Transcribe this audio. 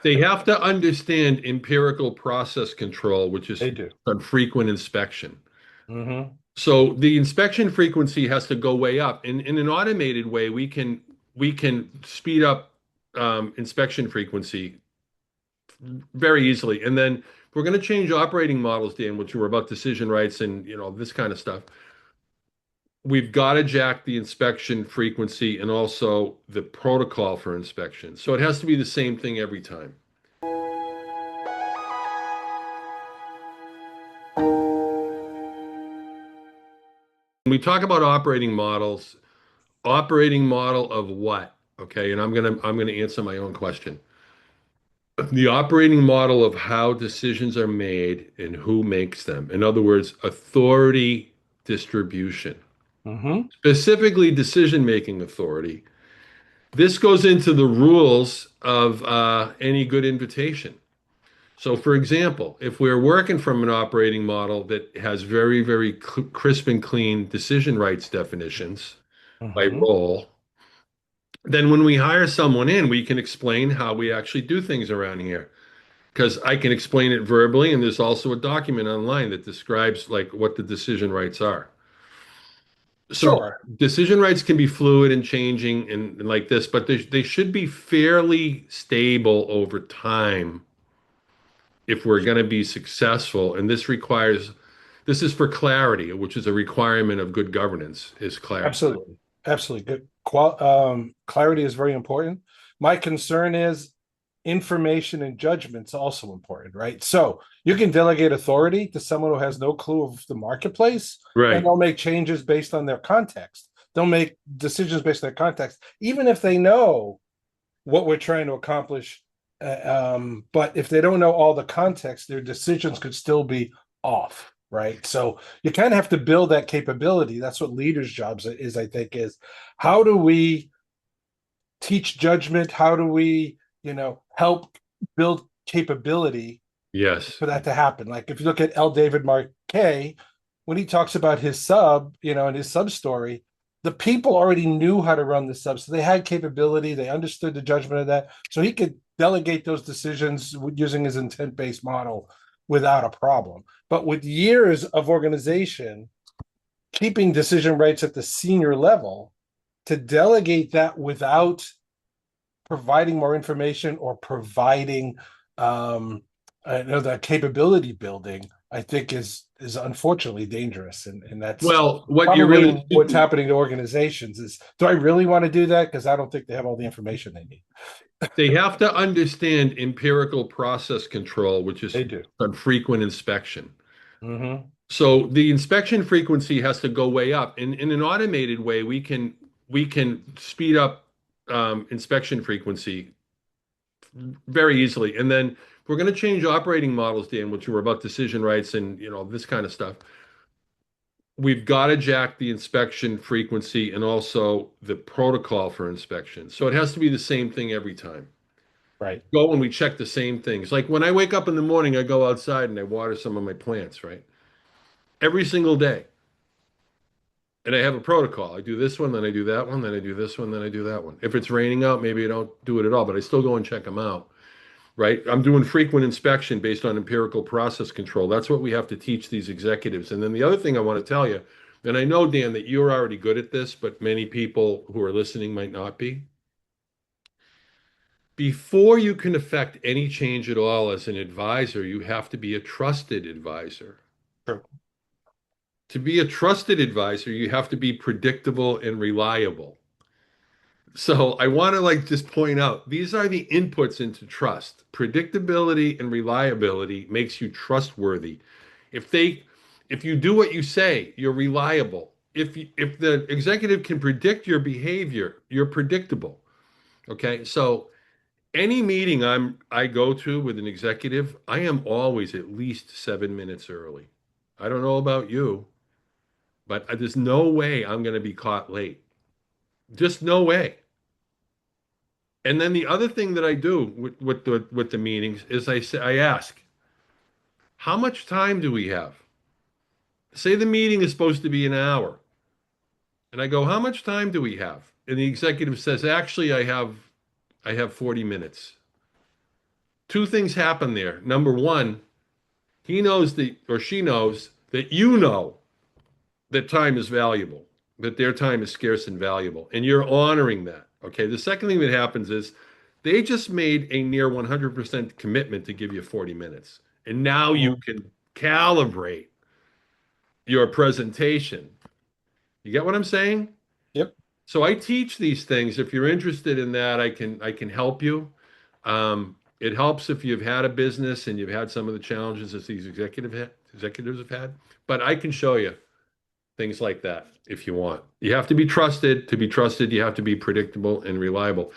They have to understand empirical process control, which is They do. on frequent inspection. Hmm. So the inspection frequency has to go way up. In an automated way, we can speed up inspection frequency very easily. And then we're going to change operating models, Dan, which were about decision rights and this kind of stuff. We've got to jack the inspection frequency and also the protocol for inspection. So it has to be the same thing every time. When we talk about operating models, operating model of what? Okay, and I'm gonna answer my own question. The operating model of how decisions are made and who makes them. In other words, authority distribution, Hmm. specifically decision-making authority. This goes into the rules of any good invitation. So, for example, if we're working from an operating model that has very, very crisp and clean decision rights definitions by Hmm. role, then when we hire someone in, we can explain how we actually do things around here. Because I can explain it verbally, and there's also a document online that describes like what the decision rights are. So Sure. decision rights can be fluid and changing and like this, but they should be fairly stable over time if we're going to be successful. And this is for clarity, which is a requirement of good governance, is clarity. Absolutely. Absolutely. Good. Clarity is very important. My concern is information and judgment's also important, right? So you can delegate authority to someone who has no clue of the marketplace, and Right. they'll make changes based on their context. They'll make decisions based on their context, even if they know what we're trying to accomplish. But if they don't know all the context, their decisions could still be off, right? So you kind of have to build that capability. That's what leaders' jobs is, I think, is how do we teach judgment? How do we, help build capability Yes. for that to happen? Like if you look at L. David Marquet, when he talks about his sub, and his sub story, the people already knew how to run the sub, so they had capability. They understood the judgment of that, so he could delegate those decisions using his intent-based model without a problem. But with years of organization, keeping decision rights at the senior level, to delegate that without providing more information or providing the capability building, I think is unfortunately dangerous, and that's Well, what you probably really what's happening to organizations. Is do I really want to do that? Because I don't think they have all the information they need. they have to understand empirical process control, which is They do. on frequent inspection. Hmm. So the inspection frequency has to go way up. In an automated way, we can speed up inspection frequency very easily. And then we're going to change operating models, Dan, which were about decision rights and this kind of stuff. We've got to jack the inspection frequency and also the protocol for inspection. So it has to be the same thing every time. Right. Go and we check the same things. Like when I wake up in the morning, I go outside and I water some of my plants, right? Every single day. And I have a protocol. I do this one, then I do that one, then I do this one, then I do that one. If it's raining out, maybe I don't do it at all, but I still go and check them out, right? I'm doing frequent inspection based on empirical process control. That's what we have to teach these executives. And then the other thing I want to tell you, and I know, Dan, that you're already good at this, but many people who are listening might not be. Before you can affect any change at all as an advisor, you have to be a trusted advisor. True. To be a trusted advisor, you have to be predictable and reliable. So I want to like just point out these are the inputs into trust. Predictability and reliability makes you trustworthy. If they if you do what you say, you're reliable. If the executive can predict your behavior, you're predictable. Okay? So any meeting I go to with an executive, I am always at least 7 minutes early. I don't know about you, but there's no way I'm going to be caught late. Just no way. And then the other thing that I do with the meetings is I ask, how much time do we have? Say the meeting is supposed to be an hour. And I go, how much time do we have? And the executive says, actually, I have 40 minutes. two things happen there. Number one, he knows that, or she knows that you know that time is valuable, that their time is scarce and valuable, and you're honoring that. Okay. The second thing that happens is they just made a near 100% commitment to give you 40 minutes. And now you Mhm. can calibrate your presentation. You get what I'm saying? Yep. So I teach these things. If you're interested in that, I can help you. It helps if you've had a business and you've had some of the challenges that these executives have had. But I can show you things like that if you want. You have to be trusted. To be trusted, you have to be predictable and reliable.